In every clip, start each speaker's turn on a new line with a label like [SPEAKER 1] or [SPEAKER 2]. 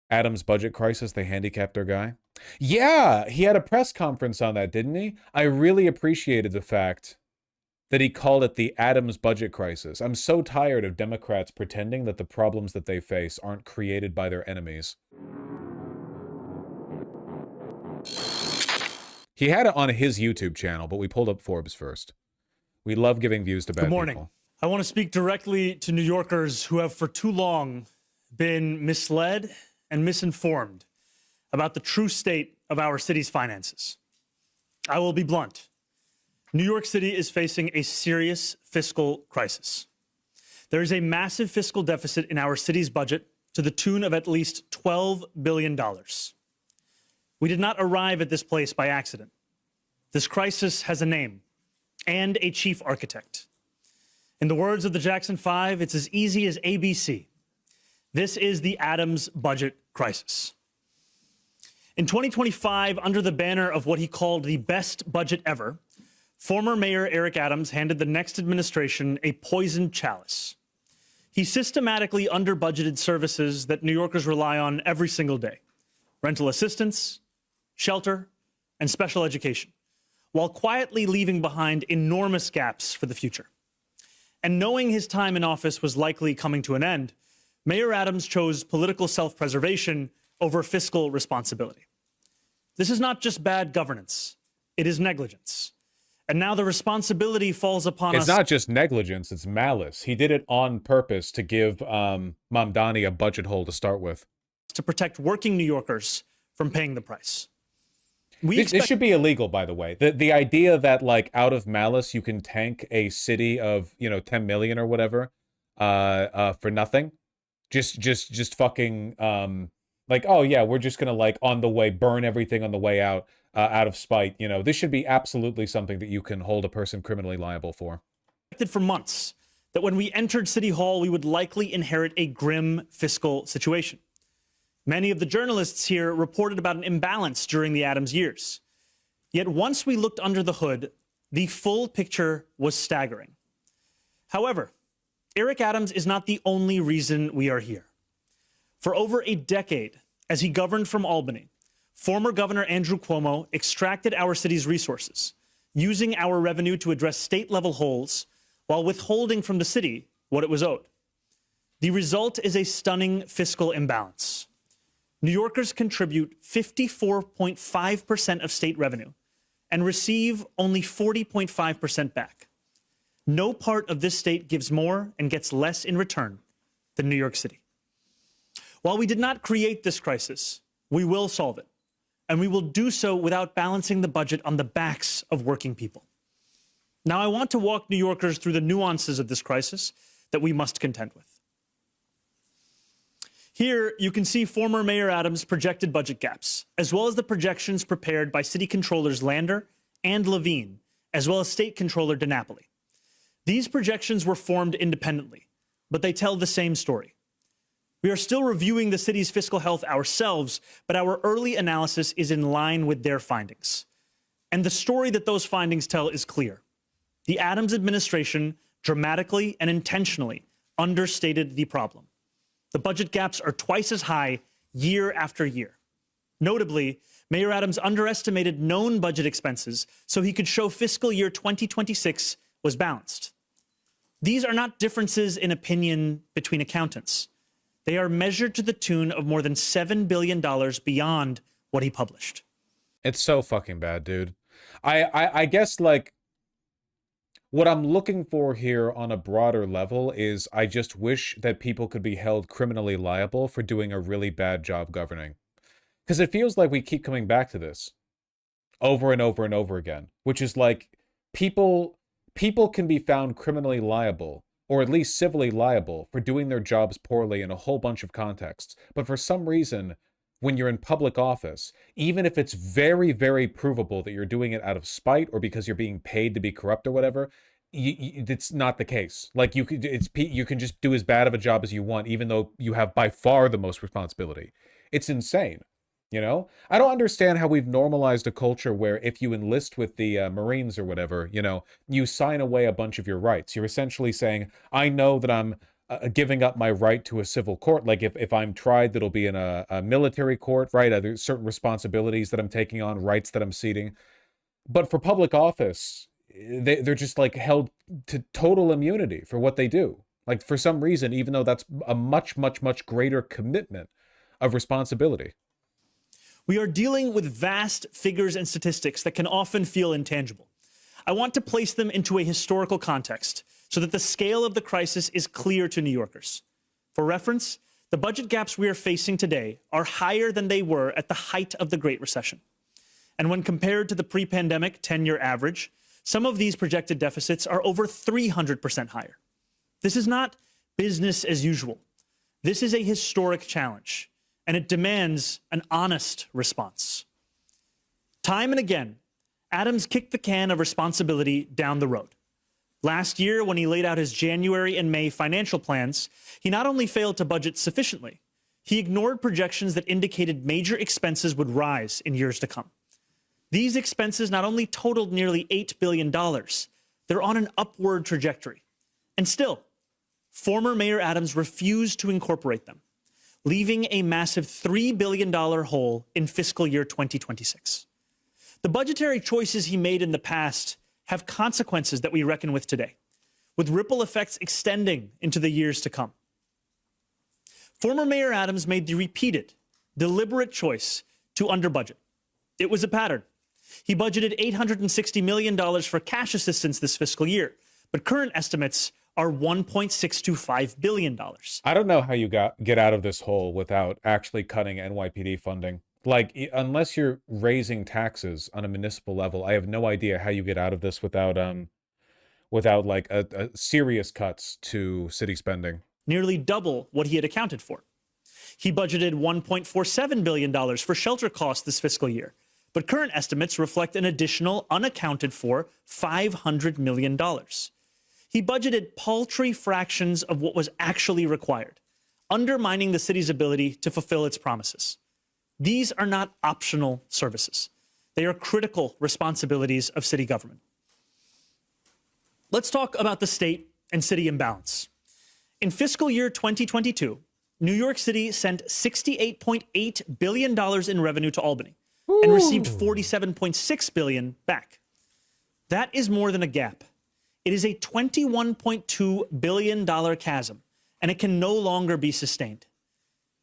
[SPEAKER 1] Adam's budget crisis, they handicapped their guy. Yeah, he had a press conference on that, didn't he? I really appreciated the fact that he called it the Adams budget crisis. I'm so tired of Democrats pretending that the problems that they face aren't created by their enemies. He had it on his YouTube channel, but we pulled up Forbes first. We love giving views to bad
[SPEAKER 2] Good morning.
[SPEAKER 1] people.
[SPEAKER 2] I want to speak directly to New Yorkers who have for too long been misled and misinformed about the true state of our city's finances. I will be blunt. New York City is facing a serious fiscal crisis. There is a massive fiscal deficit in our city's budget to the tune of at least $12 billion. We did not arrive at this place by accident. This crisis has a name and a chief architect. In the words of the Jackson Five, it's as easy as ABC. This is the Adams budget crisis. In 2025, under the banner of what he called the best budget ever, former Mayor Eric Adams handed the next administration a poisoned chalice. He systematically under-budgeted services that New Yorkers rely on every single day: rental assistance, shelter, and special education, while quietly leaving behind enormous gaps for the future. And knowing his time in office was likely coming to an end, Mayor Adams chose political self-preservation over fiscal responsibility. This is not just bad governance, it is negligence. And now the responsibility falls upon us.
[SPEAKER 1] It's not just negligence, it's malice. He did it on purpose to give Mamdani a budget hole to start with.
[SPEAKER 2] To protect working New Yorkers from paying the price.
[SPEAKER 1] This should be illegal, by the way. The idea that, like, out of malice you can tank a city of, 10 million or whatever for nothing. Just fucking like, oh yeah, we're just gonna, like, on the way burn everything on the way out of spite. This should be absolutely something that you can hold a person criminally liable for.
[SPEAKER 2] For months that when we entered City Hall, we would likely inherit a grim fiscal situation. Many of the journalists here reported about an imbalance during the Adams years. Yet once we looked under the hood, the full picture was staggering. However, Eric Adams is not the only reason we are here. For over a decade, as he governed from Albany, former Governor Andrew Cuomo extracted our city's resources, using our revenue to address state-level holes while withholding from the city what it was owed. The result is a stunning fiscal imbalance. New Yorkers contribute 54.5% of state revenue and receive only 40.5% back. No part of this state gives more and gets less in return than New York City. While we did not create this crisis, we will solve it, and we will do so without balancing the budget on the backs of working people. Now, I want to walk New Yorkers through the nuances of this crisis that we must contend with. Here, you can see former Mayor Adams' projected budget gaps, as well as the projections prepared by City Controllers Lander and Levine, as well as State Controller DiNapoli. These projections were formed independently, but they tell the same story. We are still reviewing the city's fiscal health ourselves, but our early analysis is in line with their findings. And the story that those findings tell is clear. The Adams administration dramatically and intentionally understated the problem. The budget gaps are twice as high year after year. Notably, Mayor Adams underestimated known budget expenses so he could show fiscal year 2026 was balanced. These are not differences in opinion between accountants. They are measured to the tune of more than $7 billion beyond what he published.
[SPEAKER 1] It's so fucking bad, dude. I guess, like, what I'm looking for here on a broader level is I just wish that people could be held criminally liable for doing a really bad job governing. Because it feels like we keep coming back to this over and over and over again, which is like people can be found criminally liable, or at least civilly liable, for doing their jobs poorly in a whole bunch of contexts. But for some reason, when you're in public office, even if it's very, very provable that you're doing it out of spite or because you're being paid to be corrupt or whatever, it's not the case. Like, you can just do as bad of a job as you want, even though you have by far the most responsibility. It's insane. I don't understand how we've normalized a culture where if you enlist with the Marines or whatever, you sign away a bunch of your rights. You're essentially saying, I know that I'm giving up my right to a civil court. Like if I'm tried, that'll be in a military court, right? There's certain responsibilities that I'm taking on, rights that I'm ceding. But for public office, they're just like held to total immunity for what they do. Like for some reason, even though that's a much, much, much greater commitment of responsibility.
[SPEAKER 2] We are dealing with vast figures and statistics that can often feel intangible. I want to place them into a historical context so that the scale of the crisis is clear to New Yorkers. For reference, the budget gaps we are facing today are higher than they were at the height of the Great Recession. And when compared to the pre-pandemic 10-year average, some of these projected deficits are over 300% higher. This is not business as usual. This is a historic challenge, and it demands an honest response. Time and again, Adams kicked the can of responsibility down the road. Last year, when he laid out his January and May financial plans, he not only failed to budget sufficiently, he ignored projections that indicated major expenses would rise in years to come. These expenses not only totaled nearly $8 billion, they're on an upward trajectory. And still, former Mayor Adams refused to incorporate them, leaving a massive $3 billion hole in fiscal year 2026. The budgetary choices he made in the past have consequences that we reckon with today, with ripple effects extending into the years to come. Former Mayor Adams made the repeated, deliberate choice to underbudget. It was a pattern. He budgeted $860 million for cash assistance this fiscal year, but current estimates are $1.625 billion.
[SPEAKER 1] I don't know how you get out of this hole without actually cutting NYPD funding. Like, unless you're raising taxes on a municipal level, I have no idea how you get out of this without like a serious cuts to city spending.
[SPEAKER 2] Nearly double what he had accounted for. He budgeted $1.47 billion for shelter costs this fiscal year, but current estimates reflect an additional unaccounted for $500 million. He budgeted paltry fractions of what was actually required, undermining the city's ability to fulfill its promises. These are not optional services. They are critical responsibilities of city government. Let's talk about the state and city imbalance. In fiscal year 2022, New York City sent $68.8 billion in revenue to Albany and received $47.6 billion back. That is more than a gap. It is a $21.2 billion chasm, and it can no longer be sustained.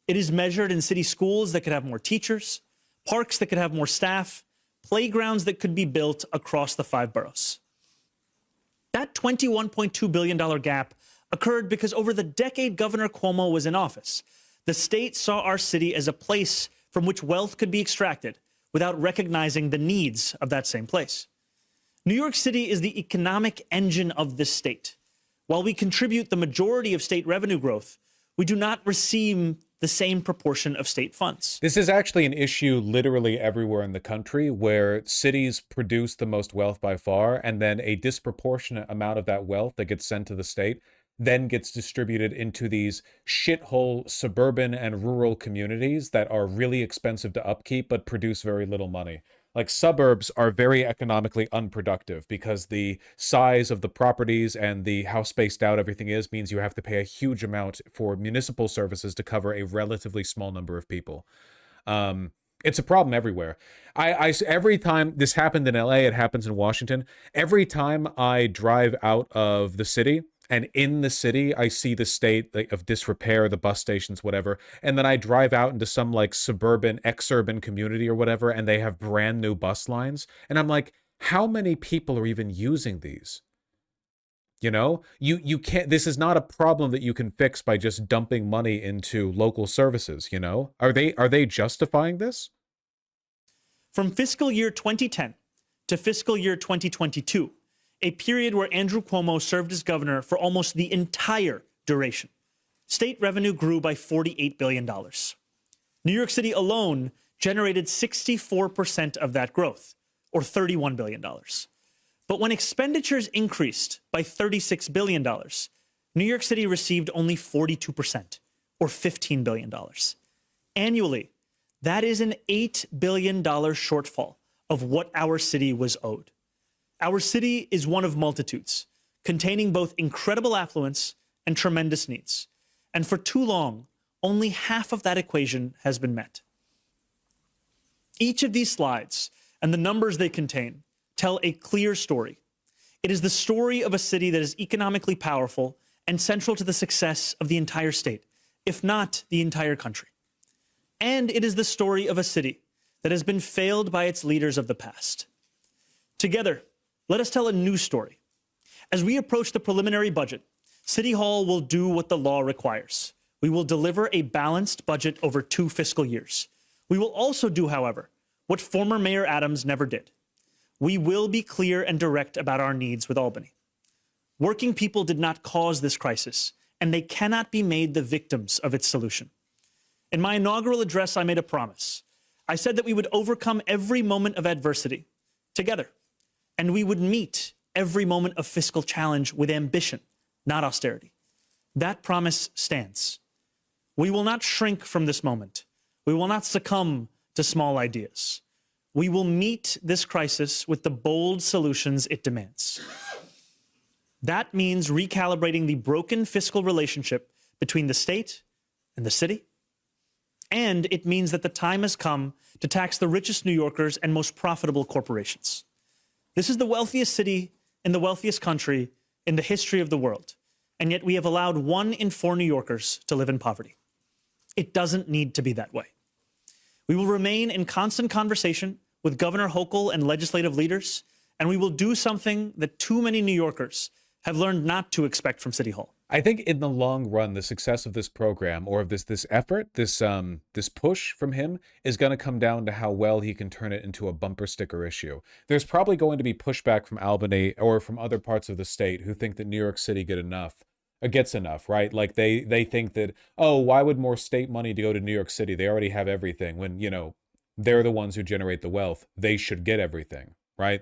[SPEAKER 2] It is measured in city schools that could have more teachers, parks that could have more staff, playgrounds that could be built across the 5 boroughs. That $21.2 billion gap occurred because over the decade Governor Cuomo was in office, the state saw our city as a place from which wealth could be extracted without recognizing the needs of that same place. New York City is the economic engine of this state. While we contribute the majority of state revenue growth, we do not receive the same proportion of state funds.
[SPEAKER 1] This is actually an issue literally everywhere in the country, where cities produce the most wealth by far, and then a disproportionate amount of that wealth that gets sent to the state then gets distributed into these shithole suburban and rural communities that are really expensive to upkeep but produce very little money. Like, suburbs are very economically unproductive because the size of the properties and how spaced out everything is means you have to pay a huge amount for municipal services to cover a relatively small number of people. It's a problem everywhere. Every time this happened in LA, it happens in Washington. Every time I drive out of the city, and in the city, I see the state of disrepair, the bus stations, whatever. And then I drive out into some like suburban, exurban community or whatever, and they have brand new bus lines. And I'm like, how many people are even using these? You know, you can't, this is not a problem that you can fix by just dumping money into local services, you know? Are they justifying this?
[SPEAKER 2] From fiscal year 2010 to fiscal year 2022, a period where Andrew Cuomo served as governor for almost the entire duration, state revenue grew by $48 billion. New York City alone generated 64% of that growth, or $31 billion. But when expenditures increased by $36 billion, New York City received only 42%, or $15 billion. Annually, that is an $8 billion shortfall of what our city was owed. Our city is one of multitudes, containing both incredible affluence and tremendous needs. And for too long, only half of that equation has been met. Each of these slides and the numbers they contain tell a clear story. It is the story of a city that is economically powerful and central to the success of the entire state, if not the entire country. And it is the story of a city that has been failed by its leaders of the past. Together, let us tell a new story. As we approach the preliminary budget, City Hall will do what the law requires. We will deliver a balanced budget over 2 fiscal years. We will also do, however, what former Mayor Adams never did. We will be clear and direct about our needs with Albany. Working people did not cause this crisis, and they cannot be made the victims of its solution. In my inaugural address, I made a promise. I said that we would overcome every moment of adversity together, and we would meet every moment of fiscal challenge with ambition, not austerity. That promise stands. We will not shrink from this moment. We will not succumb to small ideas. We will meet this crisis with the bold solutions it demands. That means recalibrating the broken fiscal relationship between the state and the city. And it means that the time has come to tax the richest New Yorkers and most profitable corporations. This is the wealthiest city in the wealthiest country in the history of the world. And yet we have allowed 1 in 4 New Yorkers to live in poverty. It doesn't need to be that way. We will remain in constant conversation with Governor Hochul and legislative leaders, and we will do something that too many New Yorkers have learned not to expect from City Hall.
[SPEAKER 1] I think in the long run, the success of this program or of this effort, this push from him is going to come down to how well he can turn it into a bumper sticker issue. There's probably going to be pushback from Albany or from other parts of the state who think that New York City gets enough, right? Like they think that, oh, why would more state money go to New York City? They already have everything. When, you know, they're the ones who generate the wealth. They should get everything, right?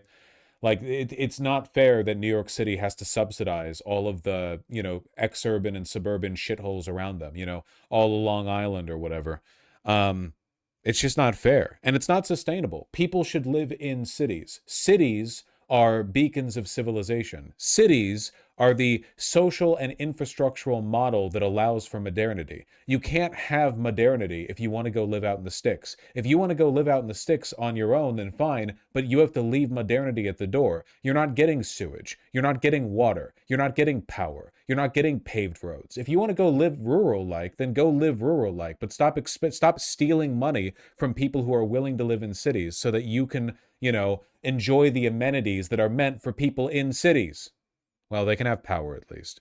[SPEAKER 1] Like, it's not fair that New York City has to subsidize all of the, you know, exurban and suburban shitholes around them, you know, all along Island or whatever. It's just not fair. And it's not sustainable. People should live in cities. Cities are beacons of civilization. Cities are the social and infrastructural model that allows for modernity. You can't have modernity if you want to go live out in the sticks. If you want to go live out in the sticks on your own, then fine, but you have to leave modernity at the door. You're not getting sewage. You're not getting water. You're not getting power. You're not getting paved roads. If you want to go live rural-like, then go live rural-like, but stop stealing money from people who are willing to live in cities so that you can, you know, enjoy the amenities that are meant for people in cities. Well, they can have power at least.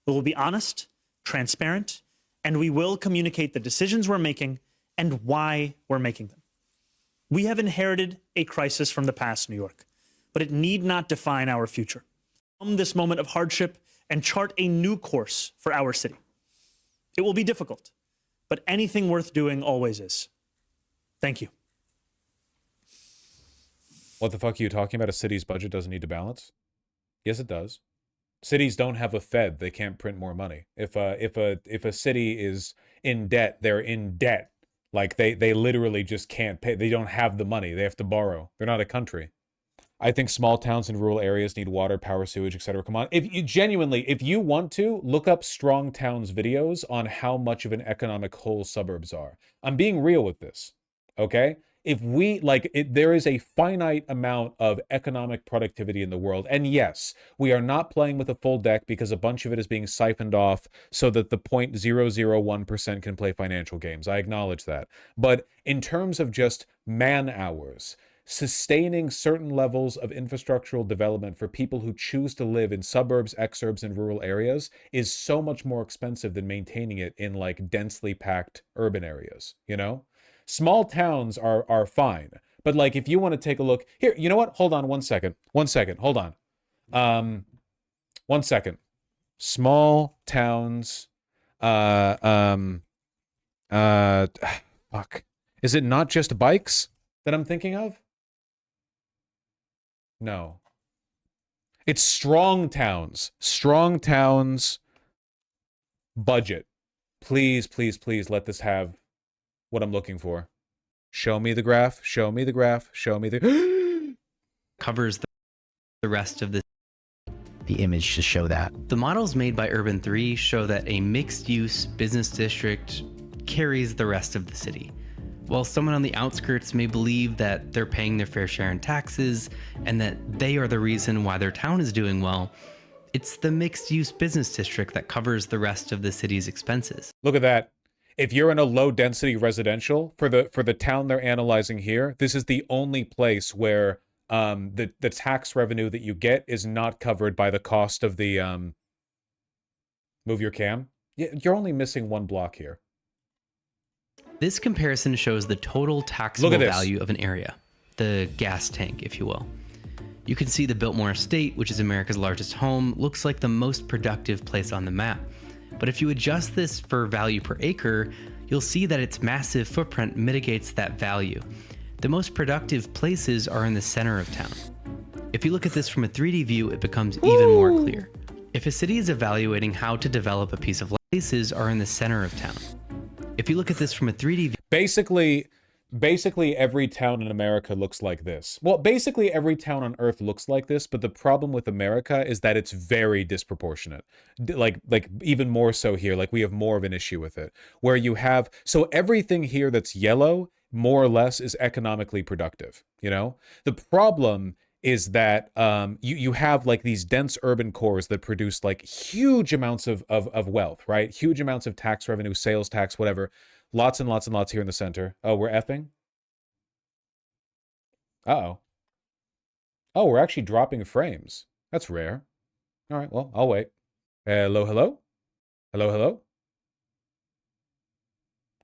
[SPEAKER 2] We will be honest, transparent, and we will communicate the decisions we're making and why we're making them. We have inherited a crisis from the past, New York, but it need not define our future. From this moment of hardship and chart a new course for our city. It will be difficult, but anything worth doing always is. Thank you.
[SPEAKER 1] What the fuck are you talking about? A city's budget doesn't need to balance? Yes, it does. Cities don't have a Fed. They can't print more money. If a city is in debt, they're in debt. Like they literally just can't pay. They don't have the money. They have to borrow. They're not a country. I think small towns and rural areas need water, power, sewage, etc. Come on. If you want to, look up Strong Towns videos on how much of an economic hole suburbs are. I'm being real with this. Okay? If we, there is a finite amount of economic productivity in the world. And yes, we are not playing with a full deck because a bunch of it is being siphoned off so that the 0.001% can play financial games. I acknowledge that. But in terms of just man hours, sustaining certain levels of infrastructural development for people who choose to live in suburbs, exurbs, and rural areas is so much more expensive than maintaining it in like densely packed urban areas, you know? Small towns are fine, but like if you want to take a look here, you know what? Hold on 1 second. 1 second. Hold on. 1 second. Small towns. Fuck. Is it not just bikes that I'm thinking of? No. It's strong towns. Strong towns budget. Please, please, please let this have what I'm looking for. Show me the graph. Show me the graph. Show me the...
[SPEAKER 3] Covers the rest of the the image to show that.
[SPEAKER 4] The models made by Urban 3 show that a mixed-use business district carries the rest of the city. While someone on the outskirts may believe that they're paying their fair share in taxes and that they are the reason why their town is doing well, it's the mixed-use business district that covers the rest of the city's expenses.
[SPEAKER 1] Look at that. If you're in a low-density residential, for the town they're analyzing here, this is the only place where the tax revenue that you get is not covered by the cost of the move your cam. Yeah, you're only missing one block here.
[SPEAKER 4] This comparison shows the total taxable value of an area, the gas tank, if you will. You can see the Biltmore Estate, which is America's largest home, looks like the most productive place on the map. But if you adjust this for value per acre, you'll see that its massive footprint mitigates that value. The most productive places are in the center of town. If you look at this from a 3D view, it becomes even more clear. If a city is evaluating how to develop a piece of land, places are in the center of town. If you look at this from a 3D view,
[SPEAKER 1] basically every town in America looks like this. Well, basically every town on Earth looks like this, but the problem with America is that it's very disproportionate. Like even more so here, like we have more of an issue with it. Where you have, so everything here that's yellow, more or less, is economically productive, you know? The problem is that you have like these dense urban cores that produce like huge amounts of wealth, right? Huge amounts of tax revenue, sales tax, whatever. Lots and lots and lots here in the center. Oh, we're effing? Uh-oh. Oh, we're actually dropping frames. That's rare. All right, well, I'll wait. Hello, hello? Hello, hello?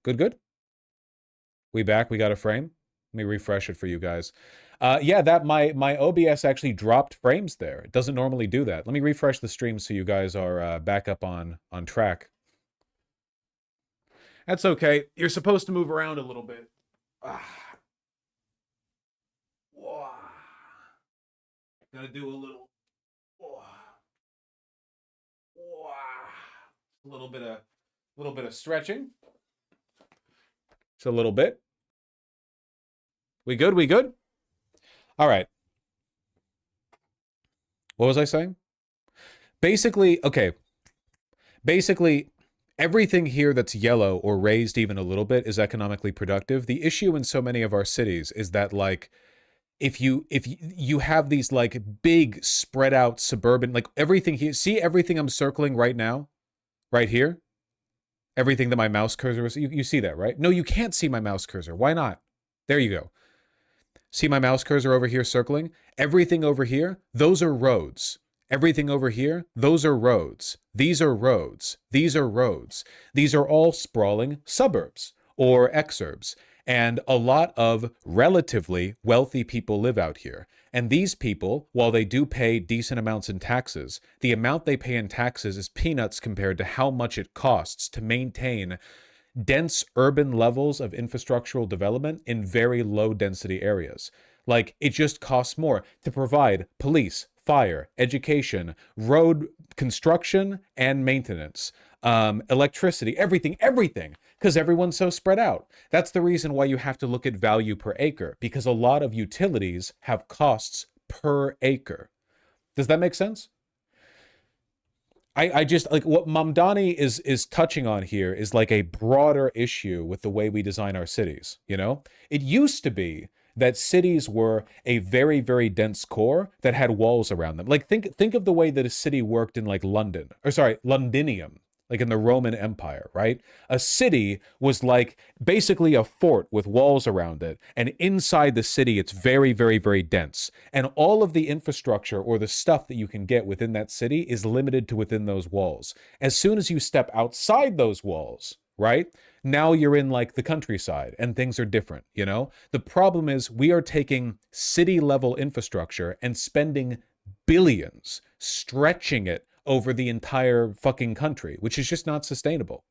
[SPEAKER 1] Good, good? We back? We got a frame? Let me refresh it for you guys. Yeah, that my OBS actually dropped frames there. It doesn't normally do that. Let me refresh the stream so you guys are back up on track. That's okay. You're supposed to move around a little bit. Gotta do a little. A little bit of stretching. Just a little bit. We good? We good? All right. What was I saying? Basically, okay. Basically, everything here that's yellow or raised even a little bit is economically productive. The issue in so many of our cities is that, like, if you have these like big spread out suburban, like everything here, see everything I'm circling right now, right here, everything that my mouse cursor is, you see that, right? No, you can't see my mouse cursor. Why not? There you go. See my mouse cursor over here circling? Everything over here, those are roads. Everything over here, those are roads. These are roads. These are roads. These are all sprawling suburbs or exurbs. And a lot of relatively wealthy people live out here. And these people, while they do pay decent amounts in taxes, the amount they pay in taxes is peanuts compared to how much it costs to maintain dense urban levels of infrastructural development in very low density areas. Like, it just costs more to provide police, fire, education, road construction and maintenance, electricity, everything, because everyone's so spread out. That's the reason why you have to look at value per acre, because a lot of utilities have costs per acre. Does that make sense? I just, like, what Mamdani is touching on here is like a broader issue with the way we design our cities, you know? It used to be that cities were a very, very dense core that had walls around them. Like, think of the way that a city worked in, like, Londinium, like in the Roman Empire, right? A city was like basically a fort with walls around it. And inside the city, it's very, very, very dense. And all of the infrastructure or the stuff that you can get within that city is limited to within those walls. As soon as you step outside those walls, right? Now you're in like the countryside and things are different, you know? The problem is we are taking city level infrastructure and spending billions, stretching it over the entire fucking country, which is just not sustainable,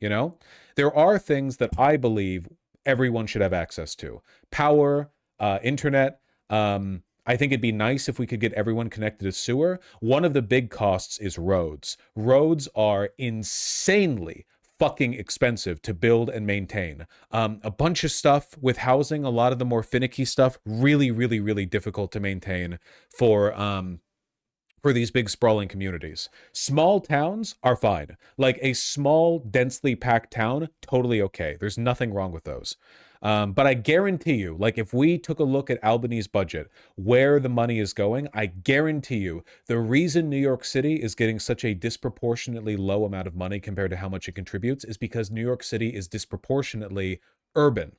[SPEAKER 1] you know? There are things that I believe everyone should have access to. Power, internet. I think it'd be nice if we could get everyone connected to sewer. One of the big costs is roads. Roads are insanely fucking expensive to build and maintain. A bunch of stuff with housing, a lot of the more finicky stuff, really, really, really difficult to maintain for for these big sprawling communities. Small towns are fine. Like a small, densely packed town, totally okay. There's nothing wrong with those. But I guarantee you, like if we took a look at Albany's budget, where the money is going, I guarantee you the reason New York City is getting such a disproportionately low amount of money compared to how much it contributes is because New York City is disproportionately urban.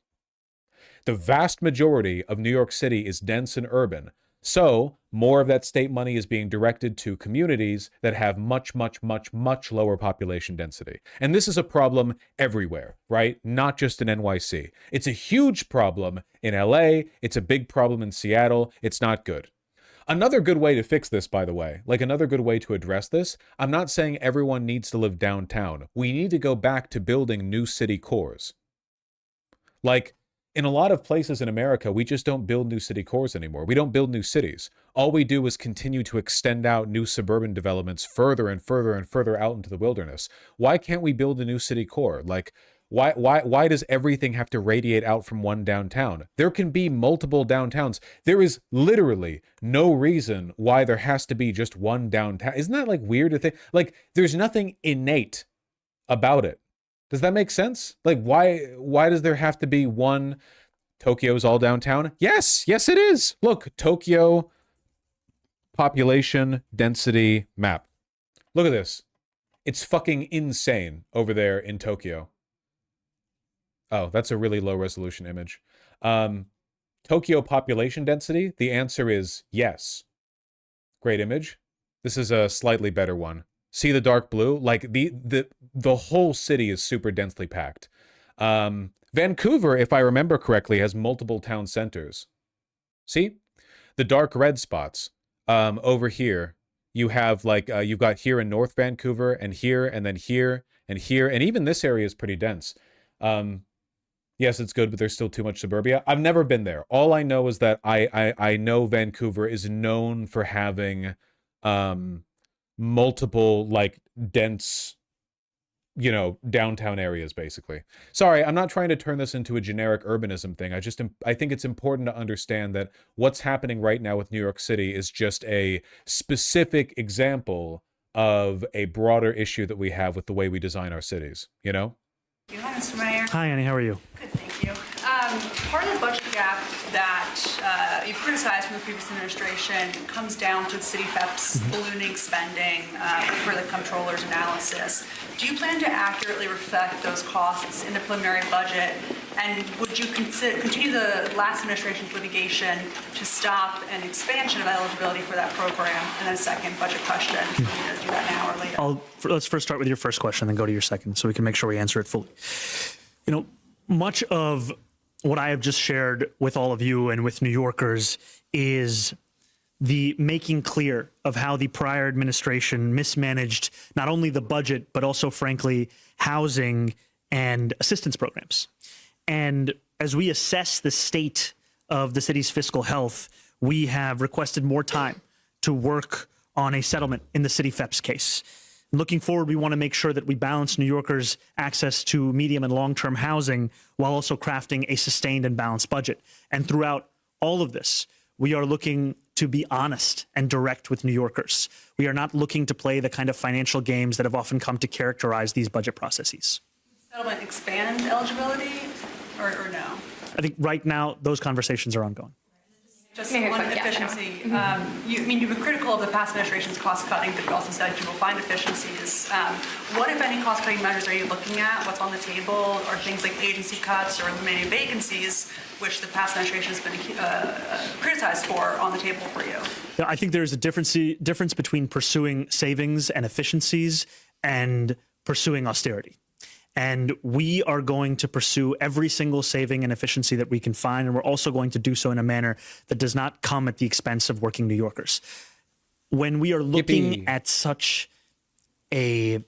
[SPEAKER 1] The vast majority of New York City is dense and urban. So more of that state money is being directed to communities that have much, much, much, much lower population density. And this is a problem everywhere, right? Not just in NYC. It's a huge problem in LA. It's a big problem in Seattle. It's not good. Another good way to fix this, by the way, like another good way to address this, I'm not saying everyone needs to live downtown. We need to go back to building new city cores. Like, in a lot of places in America, we just don't build new city cores anymore. We don't build new cities. All we do is continue to extend out new suburban developments further and further and further out into the wilderness. Why can't we build a new city core? Like, why does everything have to radiate out from one downtown? There can be multiple downtowns. There is literally no reason why there has to be just one downtown. Isn't that like weird to think? Like, there's nothing innate about it. Does that make sense? Like, why does there have to be one? Tokyo's all downtown? Yes, it is. Look, Tokyo population density map. Look at this. It's fucking insane over there in Tokyo. Oh, that's a really low resolution image. Tokyo population density, the answer is yes. Great image. This is a slightly better one. See the blue? Like the whole city is super densely packed. Vancouver, if I remember correctly, has multiple town centers. See? The dark red spots. Over here, you have like, you've got here in North Vancouver and here and then here and here. And even this area is pretty dense. Yes, it's good, but there's still too much suburbia. I've never been there. All I know is that I know Vancouver is known for having multiple like dense, you know, downtown areas basically. Sorry, I'm not trying to turn this into a generic urbanism thing. I think it's important to understand that what's happening right now with New York City is just a specific example of a broader issue that we have with the way we design our cities, you know?
[SPEAKER 3] Hi, Mr. Mayor.
[SPEAKER 2] Hi, Annie. How are you?
[SPEAKER 3] Good, thank you. Part of the budget gap that you've criticized from the previous administration comes down to the city FEP's ballooning spending for the comptroller's analysis. Do you plan to accurately reflect those costs in the preliminary budget? And would you continue the last administration's litigation to stop an expansion of eligibility for that program? And then a second budget question, do that now or later?
[SPEAKER 2] Let's first start with your first question, then go to your second, so we can make sure we answer it fully. You know, much of what I have just shared with all of you and with New Yorkers is the making clear of how the prior administration mismanaged not only the budget, but also, frankly, housing and assistance programs. And as we assess the state of the city's fiscal health, we have requested more time to work on a settlement in the city FEP's case. Looking forward, we want to make sure that we balance New Yorkers' access to medium and long-term housing while also crafting a sustained and balanced budget. And throughout all of this, we are looking to be honest and direct with New Yorkers. We are not looking to play the kind of financial games that have often come to characterize these budget processes.
[SPEAKER 3] Settlement expand eligibility or no?
[SPEAKER 2] I think right now, those conversations are ongoing.
[SPEAKER 3] Just one efficiency. You've been critical of the past administration's cost cutting, but you also said you will find efficiencies. What, if any, cost cutting measures are you looking at? What's on the table? Are things like agency cuts or eliminating vacancies, which the past administration has been criticized for, on the table for you?
[SPEAKER 2] I think there's a difference between pursuing savings and efficiencies and pursuing austerity. And we are going to pursue every single saving and efficiency that we can find. And we're also going to do so in a manner that does not come at the expense of working New Yorkers. When we are looking at such a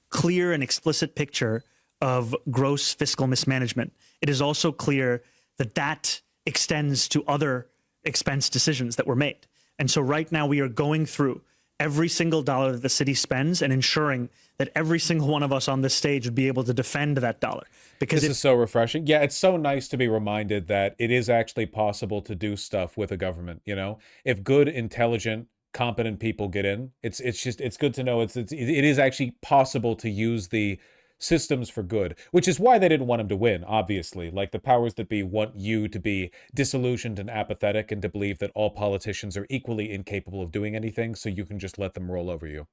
[SPEAKER 2] clear and explicit picture of gross fiscal mismanagement, it is also clear that that extends to other expense decisions that were made. And so right now we are going through every single dollar that the city spends and ensuring that every single one of us on this stage would be able to defend that dollar. Because
[SPEAKER 1] this is so refreshing. Yeah, it's so nice to be reminded that it is actually possible to do stuff with a government, you know? If good, intelligent, competent people get in. It's good to know it is actually possible to use the systems for good, which is why they didn't want him to win, obviously. Like, the powers that be want you to be disillusioned and apathetic and to believe that all politicians are equally incapable of doing anything, so you can just let them roll over you.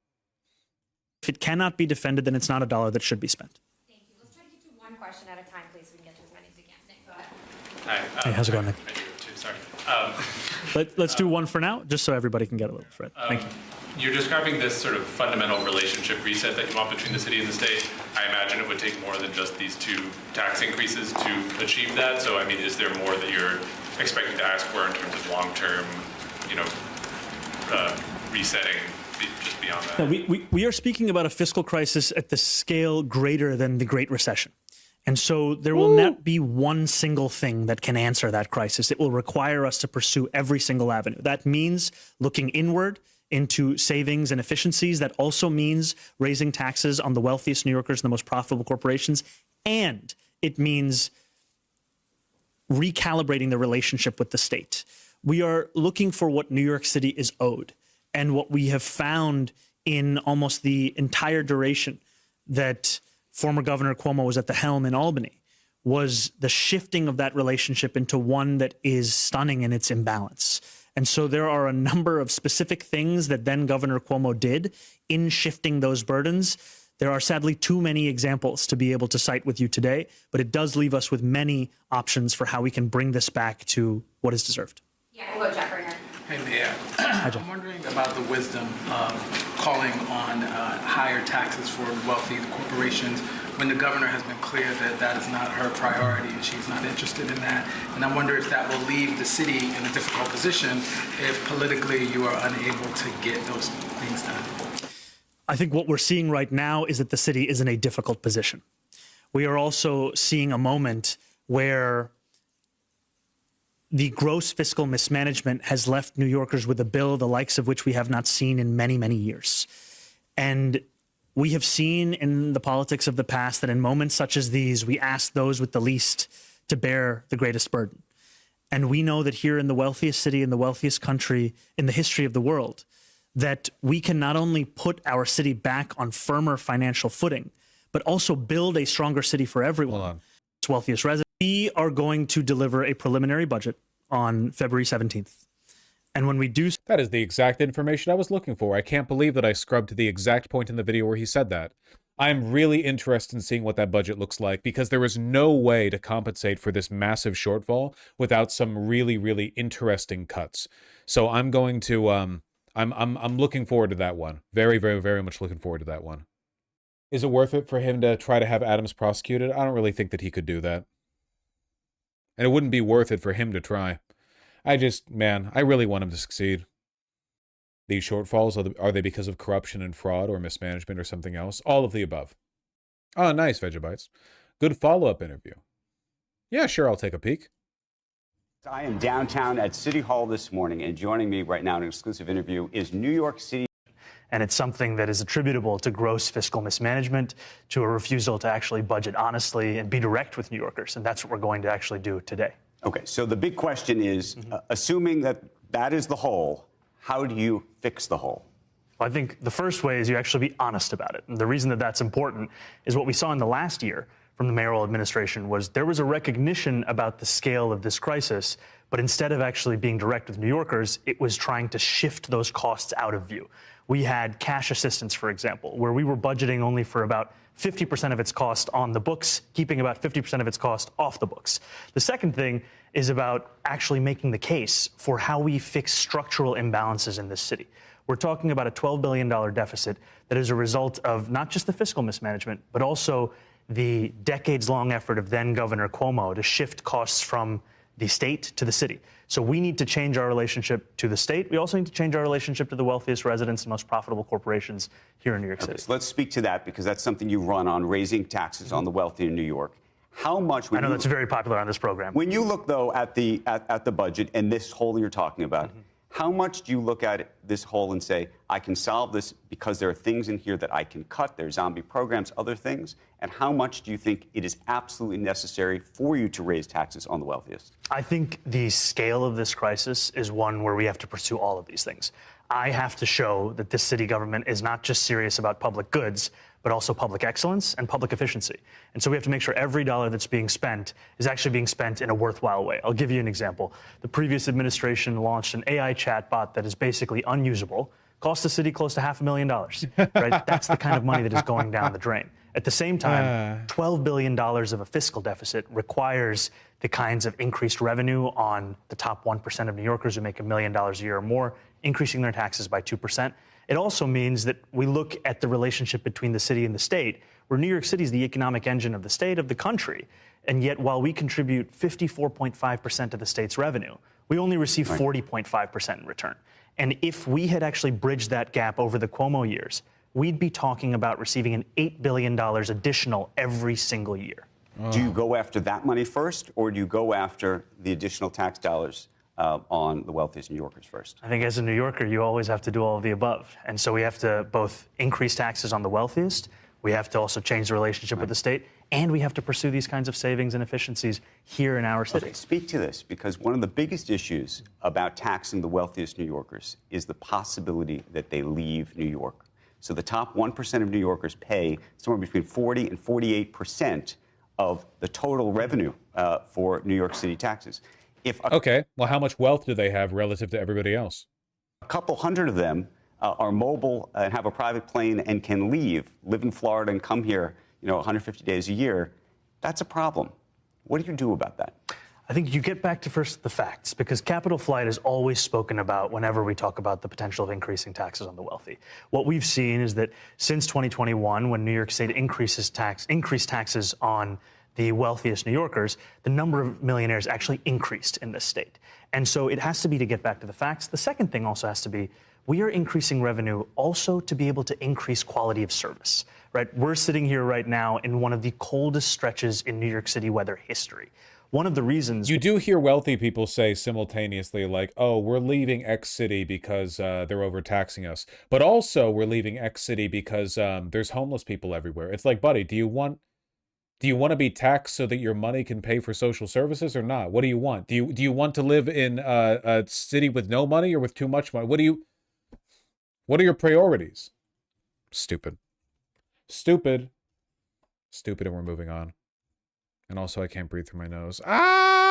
[SPEAKER 2] If it cannot be defended, then it's not a dollar that should be spent.
[SPEAKER 5] Thank you. Let's try to get to one question at a time, please, so we can get to as many as we can. Nick, go ahead.
[SPEAKER 2] Hey, how's it going, Nick?
[SPEAKER 6] I do too, sorry.
[SPEAKER 2] Let's do one for now, just so everybody can get a little Fred. Thank you.
[SPEAKER 6] You're describing this sort of fundamental relationship reset that you want between the city and the state. I imagine it would take more than just these 2 tax increases to achieve that. So, I mean, is there more that you're expecting to ask for in terms of long-term, resetting just beyond that?
[SPEAKER 2] No, we are speaking about a fiscal crisis at the scale greater than the Great Recession. And so there will not be one single thing that can answer that crisis. It will require us to pursue every single avenue. That means looking inward into savings and efficiencies. That also means raising taxes on the wealthiest New Yorkers and the most profitable corporations. And it means recalibrating the relationship with the state. We are looking for what New York City is owed. And what we have found in almost the entire duration that former Governor Cuomo was at the helm in Albany was the shifting of that relationship into one that is stunning in its imbalance. And so there are a number of specific things that then Governor Cuomo did in shifting those burdens. There are sadly too many examples to be able to cite with you today, but it does leave us with many options for how we can bring this back to what is deserved.
[SPEAKER 5] Yeah, we'll go Jeff right here.
[SPEAKER 7] Hey, Mayor. I'm wondering about the wisdom of calling on higher taxes for wealthy corporations when the governor has been clear that that is not her priority and she's not interested in that. And I wonder if that will leave the city in a difficult position if politically you are unable to get those things done.
[SPEAKER 2] I think what we're seeing right now is that the city is in a difficult position. We are also seeing a moment where the gross fiscal mismanagement has left New Yorkers with a bill the likes of which we have not seen in many, many years. And we have seen in the politics of the past that in moments such as these, we ask those with the least to bear the greatest burden. And we know that here in the wealthiest city, in the wealthiest country in the history of the world, that we can not only put our city back on firmer financial footing, but also build a stronger city for everyone. Its wealthiest residents. We are going to deliver a preliminary budget on February 17th. And when we do...
[SPEAKER 1] That is the exact information I was looking for. I can't believe that I scrubbed to the exact point in the video where he said that. I'm really interested in seeing what that budget looks like, because there is no way to compensate for this massive shortfall without some really, really interesting cuts. So I'm going to... I'm looking forward to that one. Very, very, very much looking forward to that one. Is it worth it for him to try to have Adams prosecuted? I don't really think that he could do that. And it wouldn't be worth it for him to try. I really want him to succeed. These shortfalls, are they because of corruption and fraud or mismanagement or something else? All of the above. Oh, nice, Vegabytes. Good follow-up interview. Yeah, sure, I'll take a peek.
[SPEAKER 8] I am downtown at City Hall this morning, and joining me right now in an exclusive interview is New York City.
[SPEAKER 2] And it's something that is attributable to gross fiscal mismanagement, to a refusal to actually budget honestly and be direct with New Yorkers. And that's what we're going to actually do today.
[SPEAKER 8] Okay, so the big question is, assuming that that is the hole, how do you fix the hole?
[SPEAKER 2] Well, I think the first way is you actually be honest about it. And the reason that that's important is what we saw in the last year from the mayoral administration was there was a recognition about the scale of this crisis, but instead of actually being direct with New Yorkers, it was trying to shift those costs out of view. We had cash assistance, for example, where we were budgeting only for about 50% of its cost on the books, keeping about 50% of its cost off the books. The second thing is about actually making the case for how we fix structural imbalances in this city. We're talking about a $12 billion deficit that is a result of not just the fiscal mismanagement, but also the decades-long effort of then Governor Cuomo to shift costs from the state to the city. So we need to change our relationship to the state. We also need to change our relationship to the wealthiest residents and most profitable corporations here in New York City.
[SPEAKER 8] So let's speak to that, because that's something you run on, raising taxes on the wealthy in New York. How much...
[SPEAKER 2] I know that's very popular on this program.
[SPEAKER 8] When you look, though, at the budget and this hole you're talking about, how much do you look at this hole and say, I can solve this because there are things in here that I can cut, there are zombie programs, other things? And how much do you think it is absolutely necessary for you to raise taxes on the wealthiest?
[SPEAKER 2] I think the scale of this crisis is one where we have to pursue all of these things. I have to show that this city government is not just serious about public goods, but also public excellence and public efficiency. And so we have to make sure every dollar that's being spent is actually being spent in a worthwhile way. I'll give you an example. The previous administration launched an AI chatbot that is basically unusable, cost the city close to $500,000, right? That's the kind of money that is going down the drain. At the same time, $12 billion of a fiscal deficit requires the kinds of increased revenue on the top 1% of New Yorkers who make $1 million a year or more, increasing their taxes by 2%. It also means that we look at the relationship between the city and the state, where New York City is the economic engine of the state, of the country. And yet, while we contribute 54.5% of the state's revenue, we only receive 40.5% in return. And if we had actually bridged that gap over the Cuomo years, we'd be talking about receiving an $8 billion additional every single year.
[SPEAKER 8] Do you go after that money first, or do you go after the additional tax dollars on the wealthiest New Yorkers first?
[SPEAKER 2] I think as a New Yorker, you always have to do all of the above. And so we have to both increase taxes on the wealthiest, we have to also change the relationship with the state, and we have to pursue these kinds of savings and efficiencies here in our city.
[SPEAKER 8] Okay, speak to this, because one of the biggest issues about taxing the wealthiest New Yorkers is the possibility that they leave New York. So the top 1% of New Yorkers pay somewhere between 40 and 48% of the total revenue for New York City taxes.
[SPEAKER 1] Okay, well, how much wealth do they have relative to everybody else?
[SPEAKER 8] A couple hundred of them are mobile and have a private plane and can leave, live in Florida and come here, 150 days a year, that's a problem. What do you do about that?
[SPEAKER 2] I think you get back to first the facts, because capital flight is always spoken about whenever we talk about the potential of increasing taxes on the wealthy. What we've seen is that since 2021, when New York State increased taxes on the wealthiest New Yorkers, the number of millionaires actually increased in this state. And so it has to be to get back to the facts. The second thing also has to be, we are increasing revenue also to be able to increase quality of service, right? We're sitting here right now in one of the coldest stretches in New York City weather history. One of the reasons...
[SPEAKER 1] You do hear wealthy people say simultaneously, like, oh, we're leaving X city because they're overtaxing us. But also, we're leaving X city because there's homeless people everywhere. It's like, buddy, do you want to be taxed so that your money can pay for social services or not? What do you want? Do you want to live in a city with no money or with too much money? What are your priorities? Stupid. Stupid. Stupid, and we're moving on. And also, I can't breathe through my nose. Ah!